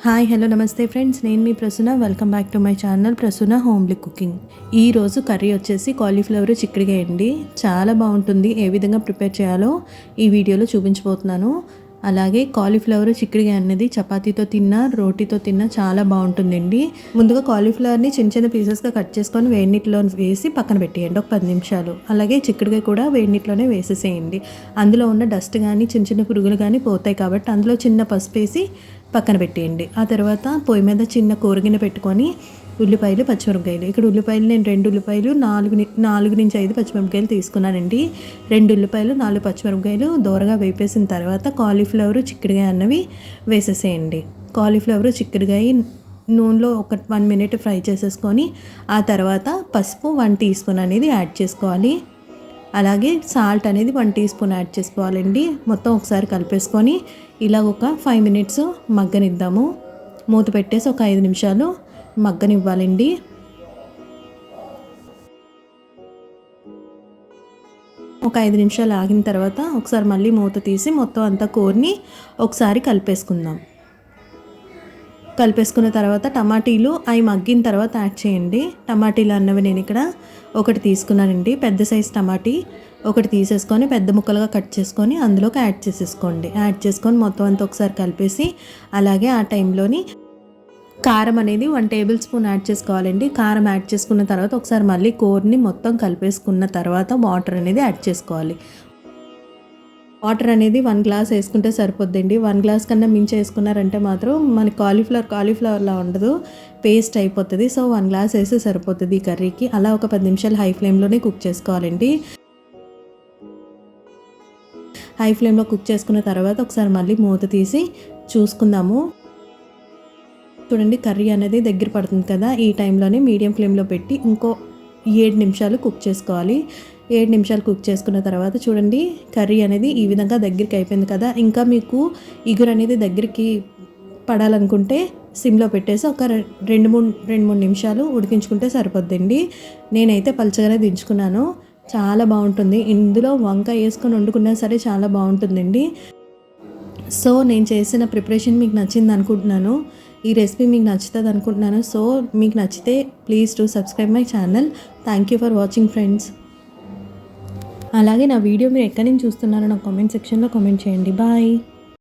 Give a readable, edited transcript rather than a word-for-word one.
Hi hello నమస్తే friends, నేను మీ Prasuna. Welcome back to my channel Prasuna homely cooking. ఈరోజు కర్రీ వచ్చేసి కాలీఫ్లవర్ చిక్కుడుకాయ అండి. చాలా బాగుంటుంది. ఏ విధంగా ప్రిపేర్ చేయాలో ఈ వీడియోలో చూపించబోతున్నాను. అలాగే కాలీఫ్లవర్ చిక్కుడుకాయ అనేది చపాతీతో తిన్నా రోటీతో తిన్నా చాలా బాగుంటుందండి. ముందుగా కాలీఫ్లవర్ని చిన్న చిన్న పీసెస్గా కట్ చేసుకొని వేడి నీటిలో వేసి పక్కన పెట్టేయండి ఒక 10 నిమిషాలు. అలాగే చిక్కుడుకాయ కూడా వేడి నీటిలోనే వేసేసేయండి. అందులో ఉన్న డస్ట్ కానీ చిన్న చిన్న పురుగులు కానీ పోతాయి కాబట్టి అందులో చిన్న పసుపు వేసి పక్కన పెట్టేయండి. ఆ తర్వాత పొయ్యి మీద చిన్న కూరగిన్నె పెట్టుకొని ఉల్లిపాయలు పచ్చిమిరపకాయలు, ఇక్కడ ఉల్లిపాయలు నేను 2 ఉల్లిపాయలు 4 నుంచి 5 పచ్చిమిరపకాయలు తీసుకున్నానండి. 2 ఉల్లిపాయలు 4 పచ్చిమిరపకాయలు దోరగా వేపేసిన తర్వాత కాలీఫ్లవర్ చిక్కుడుకాయ అన్నవి వేసేసేయండి. కాలీఫ్లవర్ చిక్కుడుకాయ నూనెలో ఒక 1 మినిట్ ఫ్రై చేసేసుకొని ఆ తర్వాత పసుపు 1 టీ స్పూన్ అనేది యాడ్ చేసుకోవాలి. అలాగే సాల్ట్ అనేది 1 టీ స్పూన్ యాడ్ చేసుకోవాలండి. మొత్తం ఒకసారి కలిపేసుకొని ఇలా ఒక 5 మినిట్స్ మగ్గనిద్దాము. మూత పెట్టేసి ఒక 5 నిమిషాలు మగ్గనివ్వాలండి. ఒక 5 నిమిషాలు ఆగిన తర్వాత ఒకసారి మళ్ళీ మూత తీసి మొత్తం అంతా కూరని ఒకసారి కలిపేసుకుందాం. కలిపేసుకున్న తర్వాత టమాటీలు అవి మగ్గిన తర్వాత యాడ్ చేయండి. టమాటీలు అన్నవి నేను ఇక్కడ ఒకటి తీసుకున్నానండి. పెద్ద సైజ్ టమాటీ ఒకటి తీసేసుకొని పెద్ద ముక్కలుగా కట్ చేసుకొని అందులోకి యాడ్ చేసేసుకోండి. యాడ్ చేసుకొని మొత్తం అంతా ఒకసారి కలిపేసి అలాగే ఆ టైంలోని కారం అనేది 1 టేబుల్ స్పూన్ యాడ్ చేసుకోవాలండి. కారం యాడ్ చేసుకున్న తర్వాత ఒకసారి మళ్ళీ కూరని మొత్తం కలిపేసుకున్న తర్వాత వాటర్ అనేది యాడ్ చేసుకోవాలి. వాటర్ అనేది 1 గ్లాస్ వేసుకుంటే సరిపోద్దండి. 1 గ్లాస్ కన్నా మించి వేసుకున్నారంటే మాత్రం మనకి కాలీఫ్లవర్లా ఉండదు, పేస్ట్ అయిపోతుంది. సో 1 గ్లాస్ వేస్తే సరిపోతుంది ఈ కర్రీకి. అలా ఒక 10 నిమిషాలు హై ఫ్లేమ్లోనే కుక్ చేసుకోవాలండి. హై ఫ్లేమ్లో కుక్ చేసుకున్న తర్వాత ఒకసారి మళ్ళీ మూత తీసి చూసుకుందాము. చూడండి కర్రీ అనేది దగ్గర పడుతుంది కదా, ఈ టైంలోనే మీడియం ఫ్లేమ్లో పెట్టి ఇంకో 7 నిమిషాలు కుక్ చేసుకోవాలి. 7 నిమిషాలు కుక్ చేసుకున్న తర్వాత చూడండి కర్రీ అనేది ఈ విధంగా దగ్గరికి అయిపోయింది కదా. ఇంకా మీకు ఇగురు అనేది దగ్గరికి పడాలనుకుంటే సిమ్లో పెట్టేసి ఒక 2-3 నిమిషాలు ఉడికించుకుంటే సరిపోద్దండి. నేనైతే పల్చగానే దించుకున్నాను. చాలా బాగుంటుంది. ఇందులో వంకాయ వేసుకొని వండుకున్నా సరే చాలా బాగుంటుందండి. సో నేను చేసిన ప్రిపరేషన్ మీకు నచ్చింది అనుకుంటున్నాను. ఈ రెసిపీ మీకు నచ్చుతుంది అనుకుంటున్నాను. సో మీకు నచ్చితే please to subscribe my channel. Thank you for watching friends. అలాగే నా వీడియో మీరు ఎక్కడి నుంచి చూస్తున్నారో నాకు కామెంట్ సెక్షన్లో కామెంట్ చేయండి. బాయ్.